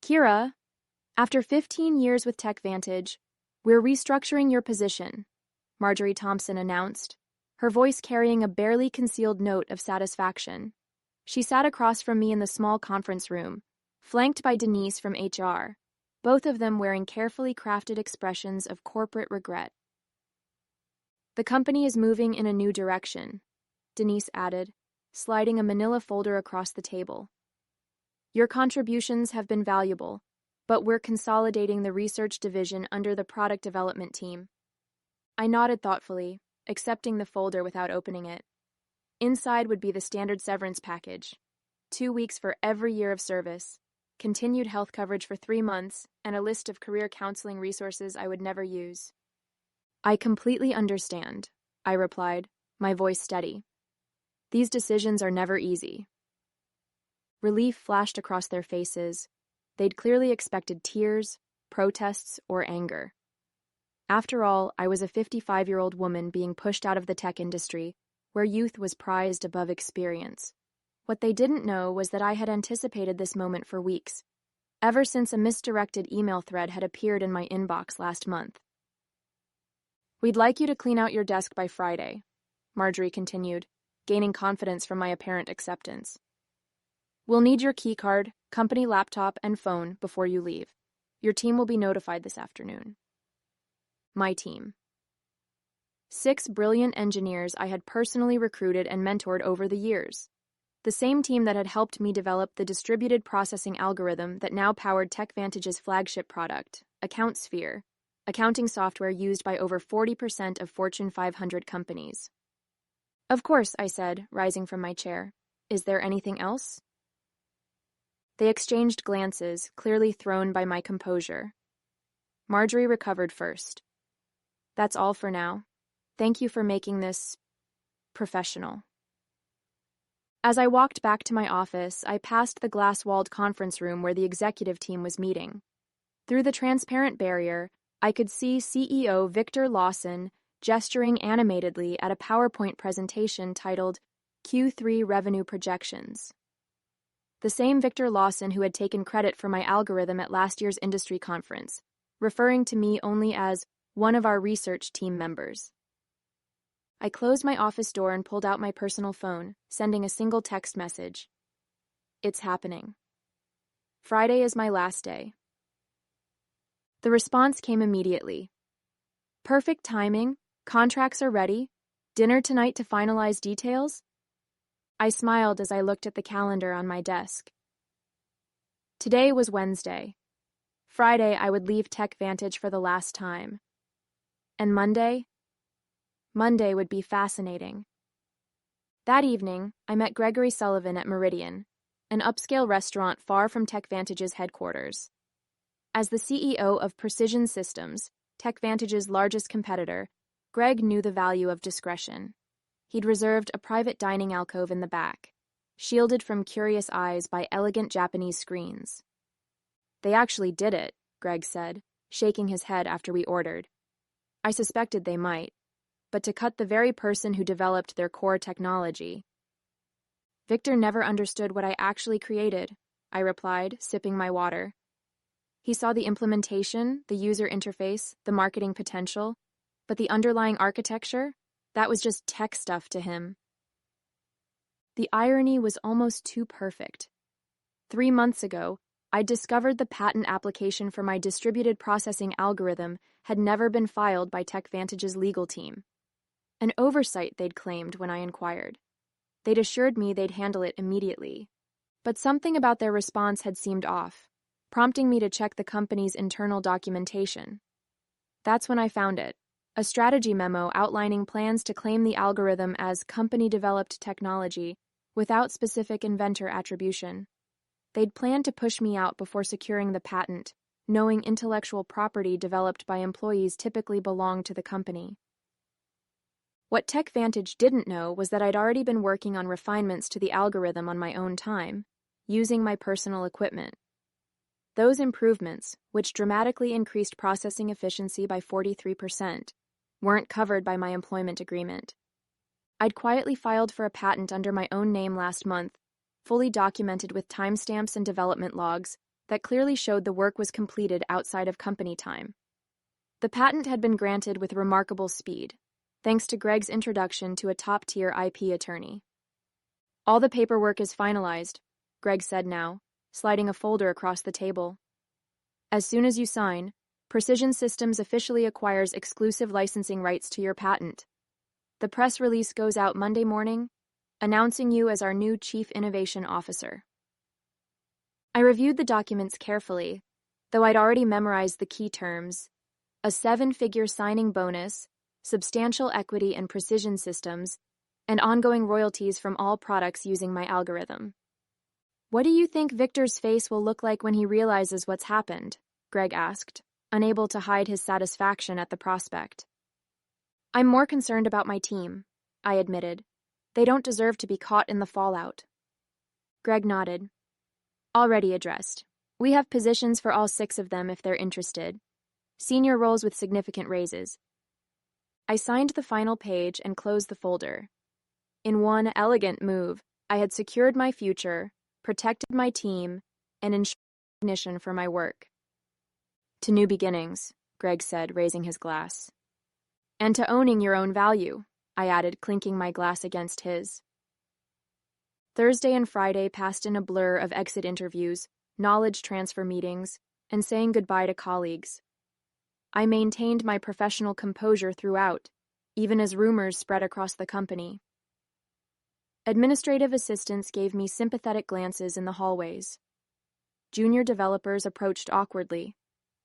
Kira, after 15 years with TechVantage, we're restructuring your position, Marjorie Thompson announced, her voice carrying a barely concealed note of satisfaction. She sat across from me in the small conference room, flanked by Denise from HR, both of them wearing carefully crafted expressions of corporate regret. The company is moving in a new direction, Denise added, sliding a manila folder across the table. Your contributions have been valuable, but we're consolidating the research division under the product development team. I nodded thoughtfully, accepting the folder without opening it. Inside would be the standard severance package: 2 weeks for every year of service, continued health coverage for 3 months, and a list of career counseling resources I would never use. I completely understand, I replied, my voice steady. These decisions are never easy. Relief flashed across their faces. They'd clearly expected tears, protests, or anger. After all, I was a 55-year-old woman being pushed out of the tech industry, where youth was prized above experience. What they didn't know was that I had anticipated this moment for weeks, ever since a misdirected email thread had appeared in my inbox last month. We'd like you to clean out your desk by Friday, Marjorie continued, gaining confidence from my apparent acceptance. We'll need your keycard, company laptop, and phone before you leave. Your team will be notified this afternoon. My team. 6 brilliant engineers I had personally recruited and mentored over the years. The same team that had helped me develop the distributed processing algorithm that now powered TechVantage's flagship product, AccountSphere, accounting software used by over 40% of Fortune 500 companies. Of course, I said, rising from my chair. Is there anything else? They exchanged glances, clearly thrown by my composure. Marjorie recovered first. That's all for now. Thank you for making this professional. As I walked back to my office, I passed the glass-walled conference room where the executive team was meeting. Through the transparent barrier, I could see CEO Victor Lawson gesturing animatedly at a PowerPoint presentation titled Q3 Revenue Projections. The same Victor Lawson who had taken credit for my algorithm at last year's industry conference, referring to me only as one of our research team members. I closed my office door and pulled out my personal phone, sending a single text message. It's happening. Friday is my last day. The response came immediately. Perfect timing, contracts are ready, dinner tonight to finalize details? I smiled as I looked at the calendar on my desk. Today was Wednesday. Friday I would leave TechVantage for the last time. And Monday? Monday would be fascinating. That evening, I met Gregory Sullivan at Meridian, an upscale restaurant far from TechVantage's headquarters. As the CEO of Precision Systems, TechVantage's largest competitor, Greg knew the value of discretion. He'd reserved a private dining alcove in the back, shielded from curious eyes by elegant Japanese screens. They actually did it, Greg said, shaking his head after we ordered. I suspected they might, but to cut the very person who developed their core technology. Victor never understood what I actually created, I replied, sipping my water. He saw the implementation, the user interface, the marketing potential, but the underlying architecture, that was just tech stuff to him. The irony was almost too perfect. 3 months ago, I discovered the patent application for my distributed processing algorithm had never been filed by TechVantage's legal team. An oversight, they'd claimed when I inquired. They'd assured me they'd handle it immediately. But something about their response had seemed off, prompting me to check the company's internal documentation. That's when I found it, a strategy memo outlining plans to claim the algorithm as company-developed technology without specific inventor attribution. They'd planned to push me out before securing the patent, knowing intellectual property developed by employees typically belonged to the company. What TechVantage didn't know was that I'd already been working on refinements to the algorithm on my own time, using my personal equipment. Those improvements, which dramatically increased processing efficiency by 43%, weren't covered by my employment agreement. I'd quietly filed for a patent under my own name last month, fully documented with timestamps and development logs, that clearly showed the work was completed outside of company time. The patent had been granted with remarkable speed, thanks to Greg's introduction to a top-tier IP attorney. All the paperwork is finalized, Greg said now, sliding a folder across the table. As soon as you sign, Precision Systems officially acquires exclusive licensing rights to your patent. The press release goes out Monday morning, announcing you as our new Chief Innovation Officer. I reviewed the documents carefully, though I'd already memorized the key terms: a 7-figure signing bonus, substantial equity in Precision Systems, and ongoing royalties from all products using my algorithm. What do you think Victor's face will look like when he realizes what's happened? Greg asked, unable to hide his satisfaction at the prospect. I'm more concerned about my team, I admitted. They don't deserve to be caught in the fallout. Greg nodded. Already addressed. We have positions for all 6 of them if they're interested. Senior roles with significant raises. I signed the final page and closed the folder. In one elegant move, I had secured my future, protected my team, and ensured recognition for my work. To new beginnings, Greg said, raising his glass. And to owning your own value, I added, clinking my glass against his. Thursday and Friday passed in a blur of exit interviews, knowledge transfer meetings, and saying goodbye to colleagues. I maintained my professional composure throughout, even as rumors spread across the company. Administrative assistants gave me sympathetic glances in the hallways. Junior developers approached awkwardly,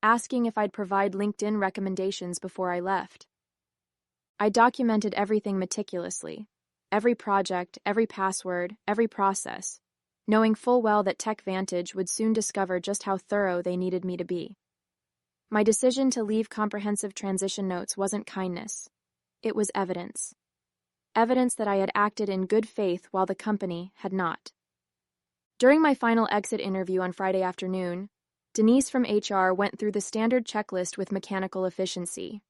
asking if I'd provide LinkedIn recommendations before I left. I documented everything meticulously, every project, every password, every process, knowing full well that TechVantage would soon discover just how thorough they needed me to be. My decision to leave comprehensive transition notes wasn't kindness. It was evidence. Evidence that I had acted in good faith while the company had not. During my final exit interview on Friday afternoon, Denise from HR went through the standard checklist with mechanical efficiency.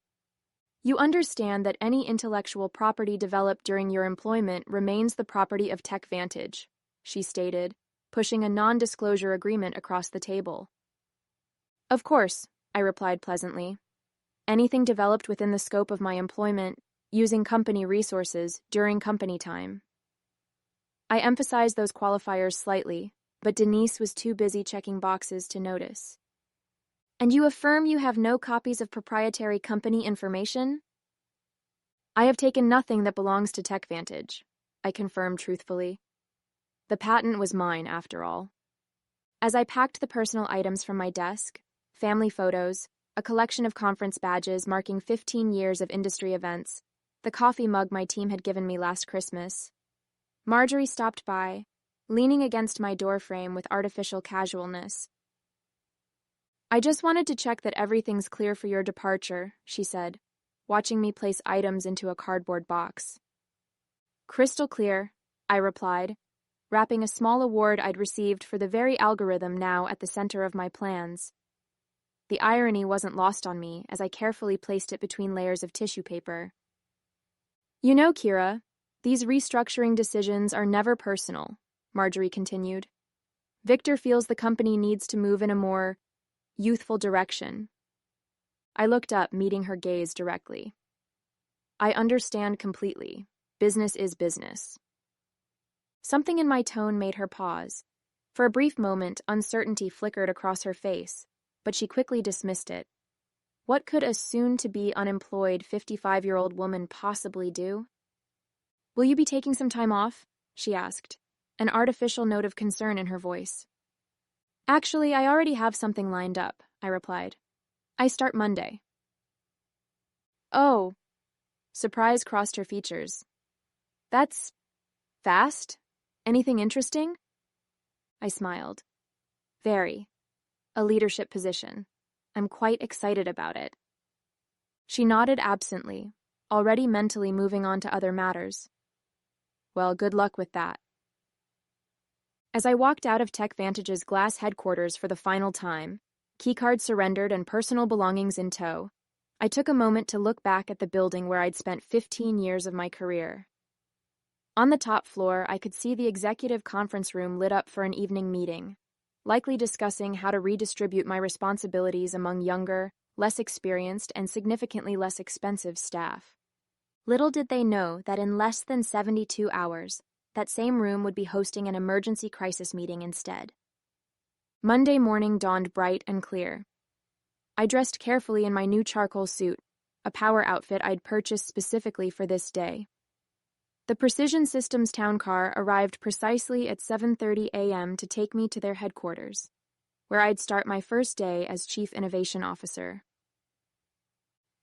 You understand that any intellectual property developed during your employment remains the property of TechVantage, she stated, pushing a non-disclosure agreement across the table. Of course, I replied pleasantly. Anything developed within the scope of my employment, using company resources during company time. I emphasized those qualifiers slightly, but Denise was too busy checking boxes to notice. And you affirm you have no copies of proprietary company information? I have taken nothing that belongs to TechVantage, I confirmed truthfully. The patent was mine, after all. As I packed the personal items from my desk, family photos, a collection of conference badges marking 15 years of industry events, the coffee mug my team had given me last Christmas, Marjorie stopped by, leaning against my doorframe with artificial casualness. I just wanted to check that everything's clear for your departure, she said, watching me place items into a cardboard box. Crystal clear, I replied, wrapping a small award I'd received for the very algorithm now at the center of my plans. The irony wasn't lost on me as I carefully placed it between layers of tissue paper. You know, Kira, these restructuring decisions are never personal, Marjorie continued. Victor feels the company needs to move in a more youthful direction. I looked up, meeting her gaze directly. I understand completely. Business is business. Something in my tone made her pause. For a brief moment, uncertainty flickered across her face, but she quickly dismissed it. What could a soon-to-be unemployed 55-year-old woman possibly do? Will you be taking some time off? She asked, an artificial note of concern in her voice. Actually, I already have something lined up, I replied. I start Monday. Oh. Surprise crossed her features. That's fast? Anything interesting? I smiled. Very. A leadership position. I'm quite excited about it. She nodded absently, already mentally moving on to other matters. Well, good luck with that. As I walked out of TechVantage's glass headquarters for the final time, keycard surrendered and personal belongings in tow, I took a moment to look back at the building where I'd spent 15 years of my career. On the top floor, I could see the executive conference room lit up for an evening meeting, likely discussing how to redistribute my responsibilities among younger, less experienced, and significantly less expensive staff. Little did they know that in less than 72 hours, that same room would be hosting an emergency crisis meeting instead. Monday morning dawned bright and clear. I dressed carefully in my new charcoal suit, a power outfit I'd purchased specifically for this day. The Precision Systems town car arrived precisely at 7:30 a.m. to take me to their headquarters, where I'd start my first day as Chief Innovation Officer.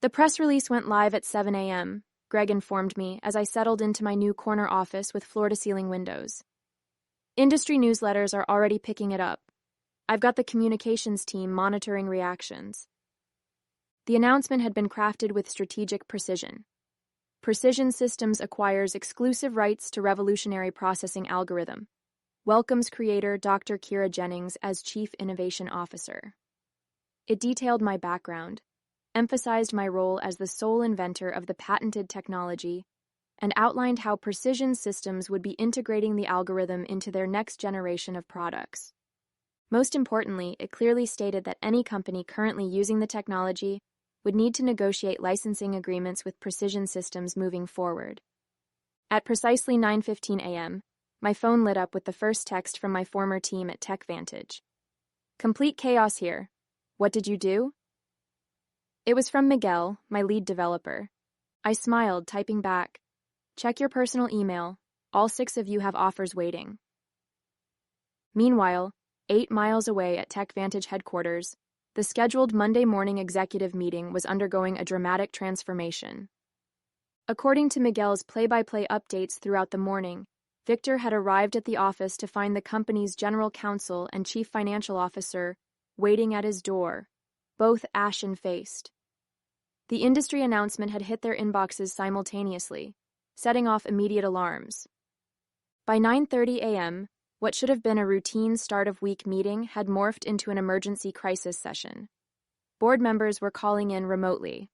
The press release went live at 7 a.m., Greg informed me as I settled into my new corner office with floor-to-ceiling windows. Industry newsletters are already picking it up. I've got the communications team monitoring reactions. The announcement had been crafted with strategic precision. Precision Systems acquires exclusive rights to revolutionary processing algorithm. Welcomes creator Dr. Kira Jennings as Chief Innovation Officer. It detailed my background, emphasized my role as the sole inventor of the patented technology, and outlined how Precision Systems would be integrating the algorithm into their next generation of products. Most importantly, it clearly stated that any company currently using the technology would need to negotiate licensing agreements with Precision Systems moving forward. At precisely 9:15 a.m., my phone lit up with the first text from my former team at TechVantage. "Complete chaos here. What did you do?" It was from Miguel, my lead developer. I smiled, typing back, "Check your personal email. All 6 of you have offers waiting." Meanwhile, 8 miles away at TechVantage headquarters, the scheduled Monday morning executive meeting was undergoing a dramatic transformation. According to Miguel's play-by-play updates throughout the morning, Victor had arrived at the office to find the company's general counsel and chief financial officer waiting at his door, both ashen-faced. The industry announcement had hit their inboxes simultaneously, setting off immediate alarms. By 9:30 a.m., what should have been a routine start-of-week meeting had morphed into an emergency crisis session. Board members were calling in remotely.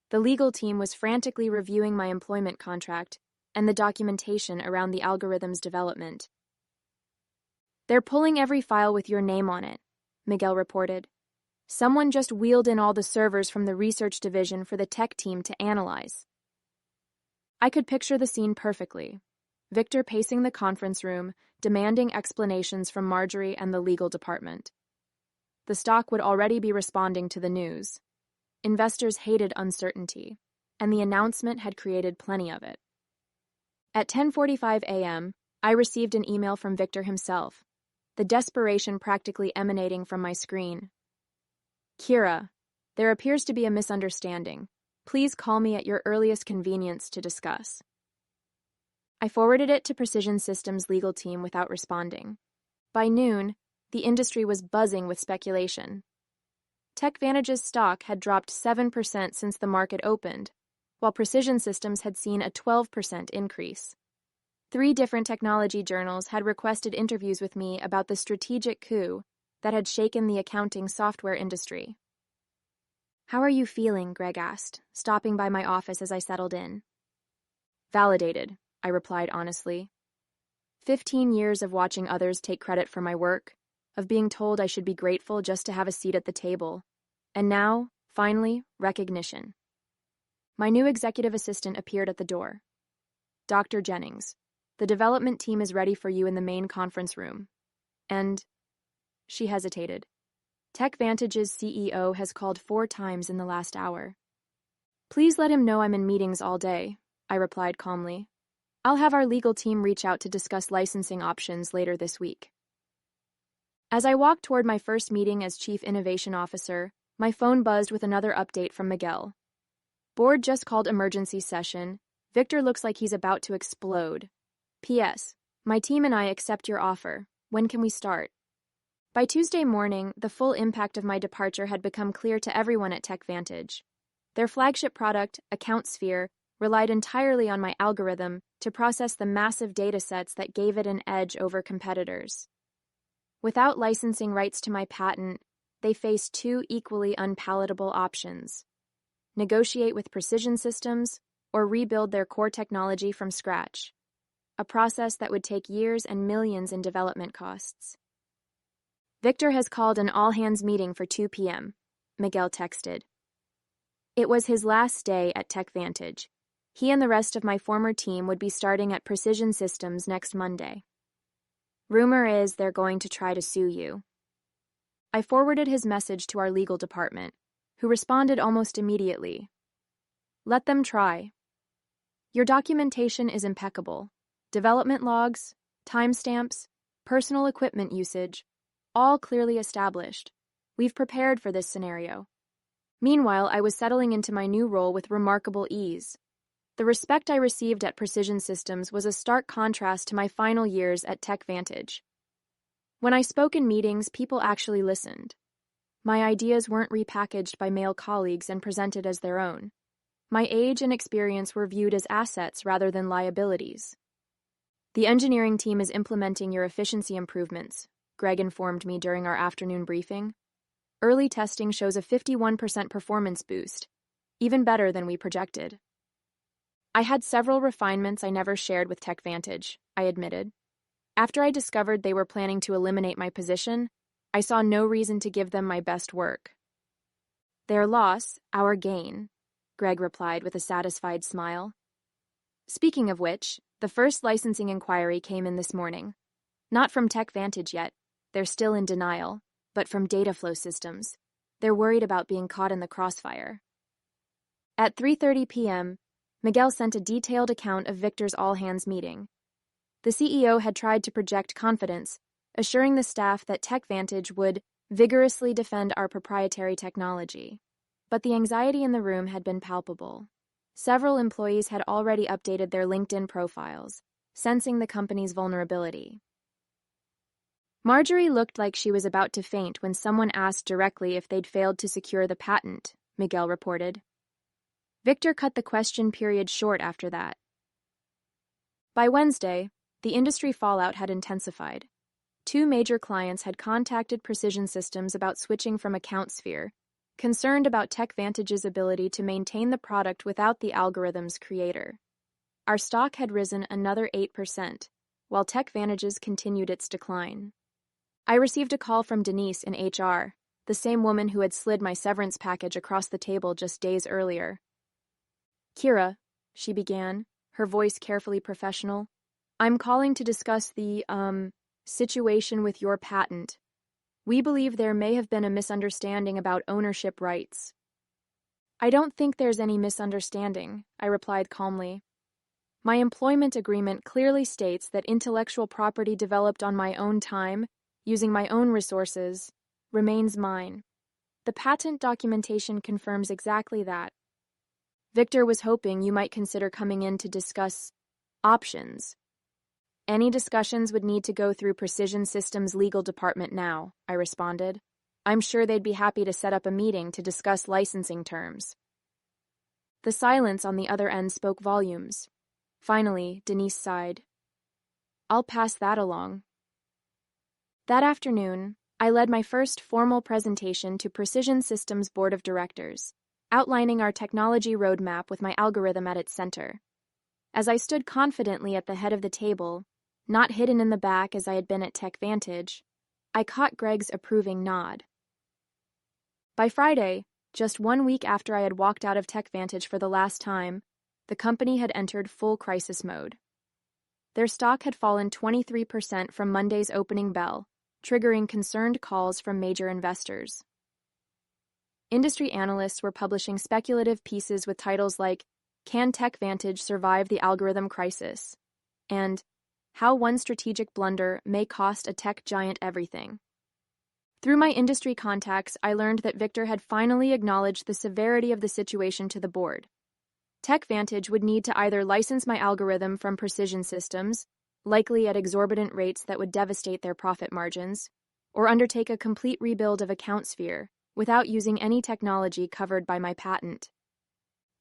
The legal team was frantically reviewing my employment contract and the documentation around the algorithm's development. "They're pulling every file with your name on it," Miguel reported. "Someone just wheeled in all the servers from the research division for the tech team to analyze." I could picture the scene perfectly. Victor pacing the conference room, demanding explanations from Marjorie and the legal department. The stock would already be responding to the news. Investors hated uncertainty, and the announcement had created plenty of it. At 10:45 a.m., I received an email from Victor himself, the desperation practically emanating from my screen. "Kira, there appears to be a misunderstanding. Please call me at your earliest convenience to discuss." I forwarded it to Precision Systems' legal team without responding. By noon, the industry was buzzing with speculation. TechVantage's stock had dropped 7% since the market opened, while Precision Systems had seen a 12% increase. 3 different technology journals had requested interviews with me about the strategic coup that had shaken the accounting software industry. "How are you feeling?" Greg asked, stopping by my office as I settled in. "Validated," I replied honestly. 15 years of watching others take credit for my work, of being told I should be grateful just to have a seat at the table, and now, finally, recognition. My new executive assistant appeared at the door. "Dr. Jennings, the development team is ready for you in the main conference room. And..." She hesitated. "TechVantage's CEO has called 4 times in the last hour." "Please let him know I'm in meetings all day," I replied calmly. "I'll have our legal team reach out to discuss licensing options later this week." As I walked toward my first meeting as Chief Innovation Officer, my phone buzzed with another update from Miguel. "Board just called emergency session. Victor looks like he's about to explode. P.S. My team and I accept your offer. When can we start?" By Tuesday morning, the full impact of my departure had become clear to everyone at TechVantage. Their flagship product, AccountSphere, relied entirely on my algorithm to process the massive datasets that gave it an edge over competitors. Without licensing rights to my patent, they faced 2 equally unpalatable options: negotiate with Precision Systems or rebuild their core technology from scratch, a process that would take years and millions in development costs. Victor has called an all-hands meeting for 2 p.m., Miguel texted. It was his last day at TechVantage. He and the rest of my former team would be starting at Precision Systems next Monday. Rumor is they're going to try to sue you. I forwarded his message to our legal department, who responded almost immediately. Let them try. Your documentation is impeccable. Development logs, timestamps, personal equipment usage, all clearly established. We've prepared for this scenario. Meanwhile, I was settling into my new role with remarkable ease. The respect I received at Precision Systems was a stark contrast to my final years at TechVantage. When I spoke in meetings, people actually listened. My ideas weren't repackaged by male colleagues and presented as their own. My age and experience were viewed as assets rather than liabilities. The engineering team is implementing your efficiency improvements, Greg informed me during our afternoon briefing. Early testing shows a 51% performance boost, even better than we projected. I had several refinements I never shared with TechVantage, I admitted. After I discovered they were planning to eliminate my position, I saw no reason to give them my best work. Their loss, our gain, Greg replied with a satisfied smile. Speaking of which, the first licensing inquiry came in this morning. Not from TechVantage yet, they're still in denial, but from Dataflow Systems. They're worried about being caught in the crossfire. At 3:30 p.m., Miguel sent a detailed account of Victor's all-hands meeting. The CEO had tried to project confidence, assuring the staff that TechVantage would vigorously defend our proprietary technology. But the anxiety in the room had been palpable. Several employees had already updated their LinkedIn profiles, sensing the company's vulnerability. Marjorie looked like she was about to faint when someone asked directly if they'd failed to secure the patent, Miguel reported. Victor cut the question period short after that. By Wednesday, the industry fallout had intensified. 2 major clients had contacted Precision Systems about switching from AccountSphere, concerned about TechVantage's ability to maintain the product without the algorithm's creator. Our stock had risen another 8%, while TechVantage's continued its decline. I received a call from Denise in HR, the same woman who had slid my severance package across the table just days earlier. Kira, she began, her voice carefully professional, I'm calling to discuss the, situation with your patent. We believe there may have been a misunderstanding about ownership rights. I don't think there's any misunderstanding, I replied calmly. My employment agreement clearly states that intellectual property developed on my own time, using my own resources, remains mine. The patent documentation confirms exactly that. Victor was hoping you might consider coming in to discuss options. Any discussions would need to go through Precision Systems' legal department now, I responded. I'm sure they'd be happy to set up a meeting to discuss licensing terms. The silence on the other end spoke volumes. Finally, Denise sighed. I'll pass that along. That afternoon, I led my first formal presentation to Precision Systems' Board of Directors, outlining our technology roadmap with my algorithm at its center. As I stood confidently at the head of the table, not hidden in the back as I had been at TechVantage, I caught Greg's approving nod. By Friday, just 1 week after I had walked out of TechVantage for the last time, the company had entered full crisis mode. Their stock had fallen 23% from Monday's opening bell, triggering concerned calls from major investors. Industry analysts were publishing speculative pieces with titles like, Can TechVantage Survive the Algorithm Crisis? And How One Strategic Blunder May Cost a Tech Giant Everything. Through my industry contacts, I learned that Victor had finally acknowledged the severity of the situation to the board. TechVantage would need to either license my algorithm from Precision Systems, likely at exorbitant rates that would devastate their profit margins, or undertake a complete rebuild of AccountSphere without using any technology covered by my patent.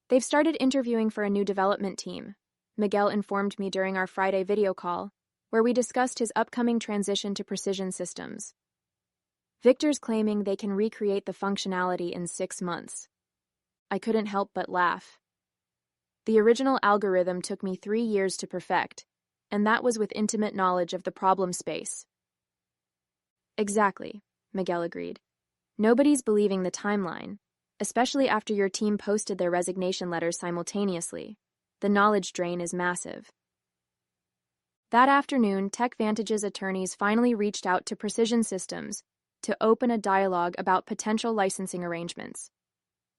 They've started interviewing for a new development team, Miguel informed me during our Friday video call, where we discussed his upcoming transition to Precision Systems. Victor's claiming they can recreate the functionality in 6 months. I couldn't help but laugh. The original algorithm took me 3 years to perfect, and that was with intimate knowledge of the problem space. Exactly. Miguel agreed. Nobody's believing the timeline, especially after your team posted their resignation letters simultaneously. The knowledge drain is massive. That afternoon, TechVantage's attorneys finally reached out to Precision Systems to open a dialogue about potential licensing arrangements.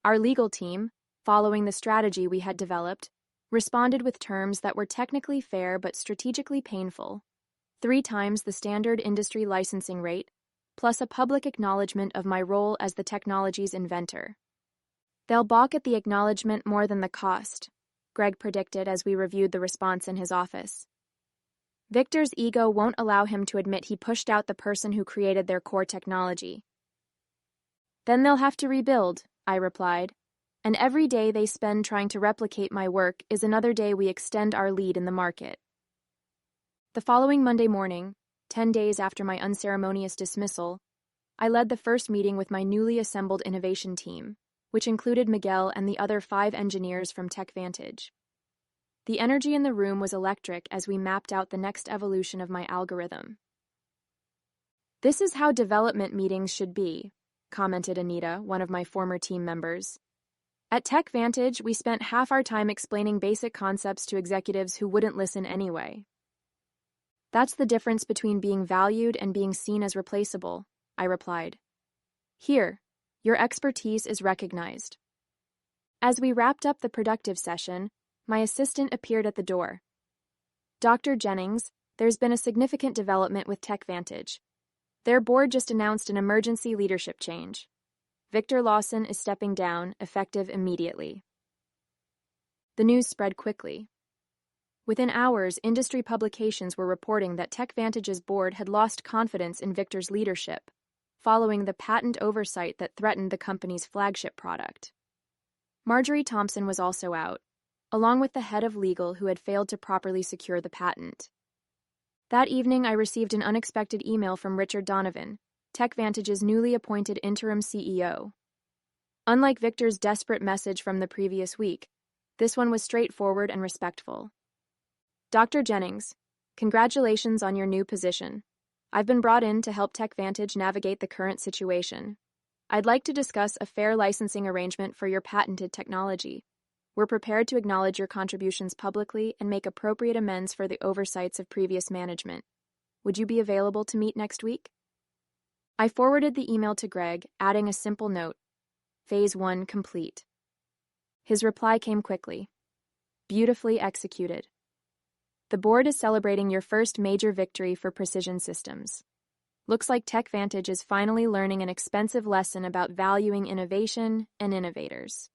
Our legal team, following the strategy we had developed, responded with terms that were technically fair but strategically painful. 3 times the standard industry licensing rate, plus a public acknowledgement of my role as the technology's inventor. They'll balk at the acknowledgement more than the cost, Greg predicted as we reviewed the response in his office. Victor's ego won't allow him to admit he pushed out the person who created their core technology. Then they'll have to rebuild, I replied, and every day they spend trying to replicate my work is another day we extend our lead in the market. The following Monday morning, 10 days after my unceremonious dismissal, I led the first meeting with my newly assembled innovation team, which included Miguel and the other 5 engineers from TechVantage. The energy in the room was electric as we mapped out the next evolution of my algorithm. "This is how development meetings should be," commented Anita, one of my former team members. "At TechVantage, we spent half our time explaining basic concepts to executives who wouldn't listen anyway." "That's the difference between being valued and being seen as replaceable," I replied. "Here, your expertise is recognized." As we wrapped up the productive session, my assistant appeared at the door. "Dr. Jennings, there's been a significant development with TechVantage. Their board just announced an emergency leadership change. Victor Lawson is stepping down, effective immediately." The news spread quickly. Within hours, industry publications were reporting that TechVantage's board had lost confidence in Victor's leadership, following the patent oversight that threatened the company's flagship product. Marjorie Thompson was also out, along with the head of legal who had failed to properly secure the patent. That evening, I received an unexpected email from Richard Donovan, TechVantage's newly appointed interim CEO. Unlike Victor's desperate message from the previous week, this one was straightforward and respectful. "Dr. Jennings, congratulations on your new position. I've been brought in to help TechVantage navigate the current situation. I'd like to discuss a fair licensing arrangement for your patented technology. We're prepared to acknowledge your contributions publicly and make appropriate amends for the oversights of previous management. Would you be available to meet next week?" I forwarded the email to Greg, adding a simple note: Phase 1 complete. His reply came quickly. "Beautifully executed. The board is celebrating your first major victory for Precision Systems. Looks like TechVantage is finally learning an expensive lesson about valuing innovation and innovators."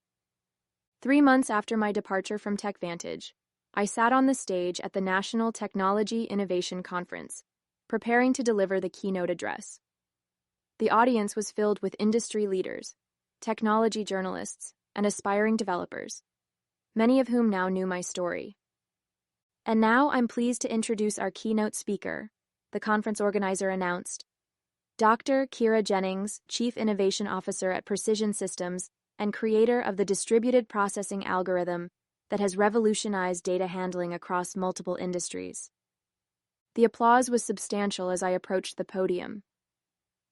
3 months after my departure from TechVantage, I sat on the stage at the National Technology Innovation Conference, preparing to deliver the keynote address. The audience was filled with industry leaders, technology journalists, and aspiring developers, many of whom now knew my story. "And now I'm pleased to introduce our keynote speaker," the conference organizer announced. "Dr. Kira Jennings, Chief Innovation Officer at Precision Systems and creator of the distributed processing algorithm that has revolutionized data handling across multiple industries." The applause was substantial as I approached the podium.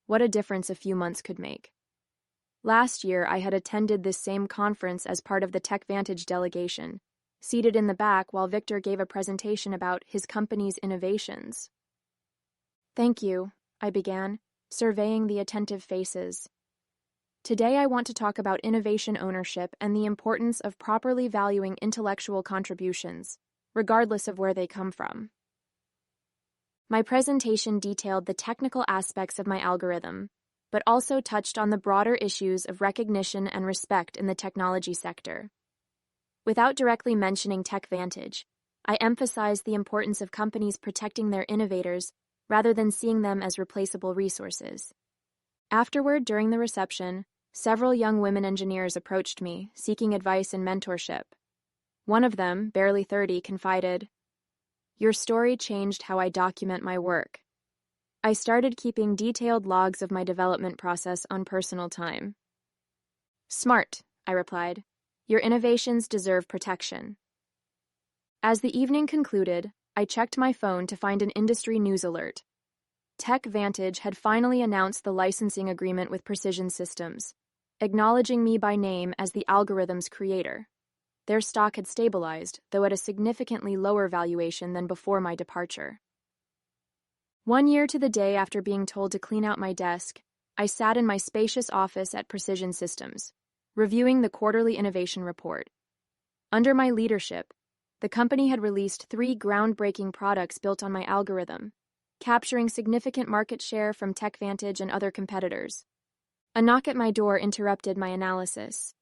What a difference a few months could make. Last year, I had attended this same conference as part of the TechVantage delegation, seated in the back while Victor gave a presentation about his company's innovations. "Thank you," I began, surveying the attentive faces. "Today I want to talk about innovation ownership and the importance of properly valuing intellectual contributions, regardless of where they come from." My presentation detailed the technical aspects of my algorithm, but also touched on the broader issues of recognition and respect in the technology sector. Without directly mentioning TechVantage, I emphasized the importance of companies protecting their innovators rather than seeing them as replaceable resources. Afterward, during the reception, several young women engineers approached me, seeking advice and mentorship. One of them, barely 30, confided, "Your story changed how I document my work. I started keeping detailed logs of my development process on personal time." "Smart," I replied. "Your innovations deserve protection." As the evening concluded, I checked my phone to find an industry news alert. TechVantage had finally announced the licensing agreement with Precision Systems, acknowledging me by name as the algorithm's creator. Their stock had stabilized, though at a significantly lower valuation than before my departure. 1 year to the day after being told to clean out my desk, I sat in my spacious office at Precision Systems, reviewing the quarterly innovation report. Under my leadership, the company had released 3 groundbreaking products built on my algorithm, capturing significant market share from TechVantage and other competitors. A knock at my door interrupted my analysis.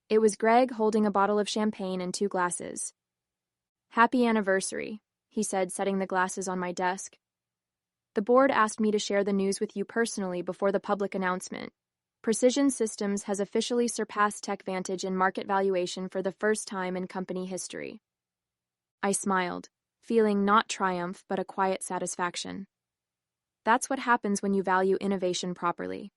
It was Greg holding a bottle of champagne and 2 glasses. "Happy anniversary," he said, setting the glasses on my desk. "The board asked me to share the news with you personally before the public announcement. Precision Systems has officially surpassed TechVantage in market valuation for the first time in company history." I smiled, feeling not triumph but a quiet satisfaction. That's what happens when you value innovation properly.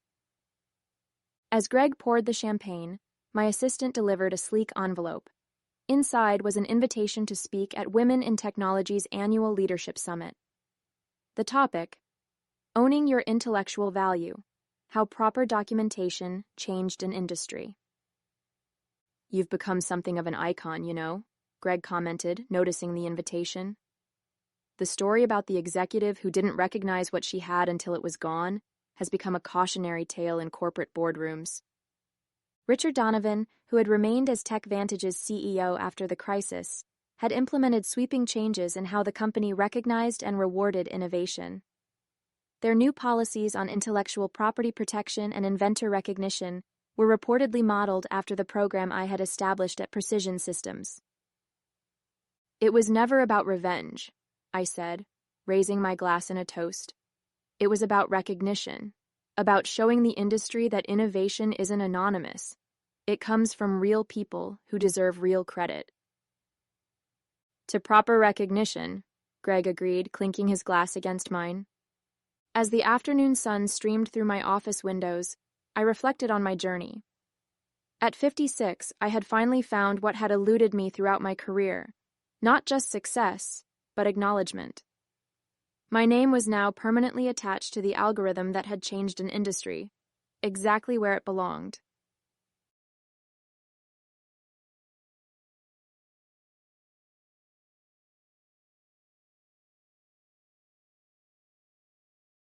As Greg poured the champagne, my assistant delivered a sleek envelope. Inside was an invitation to speak at Women in Technology's annual Leadership Summit. The topic: Owning Your Intellectual Value, How Proper Documentation Changed an Industry. "You've become something of an icon, you know," Greg commented, noticing the invitation. "The story about the executive who didn't recognize what she had until it was gone has become a cautionary tale in corporate boardrooms." Richard Donovan, who had remained as TechVantage's CEO after the crisis, had implemented sweeping changes in how the company recognized and rewarded innovation. Their new policies on intellectual property protection and inventor recognition were reportedly modeled after the program I had established at Precision Systems. "It was never about revenge," I said, raising my glass in a toast. "It was about recognition, about showing the industry that innovation isn't anonymous. It comes from real people who deserve real credit." "To proper recognition," Greg agreed, clinking his glass against mine. As the afternoon sun streamed through my office windows, I reflected on my journey. At 56, I had finally found what had eluded me throughout my career, not just success, but acknowledgement. My name was now permanently attached to the algorithm that had changed an industry, exactly where it belonged.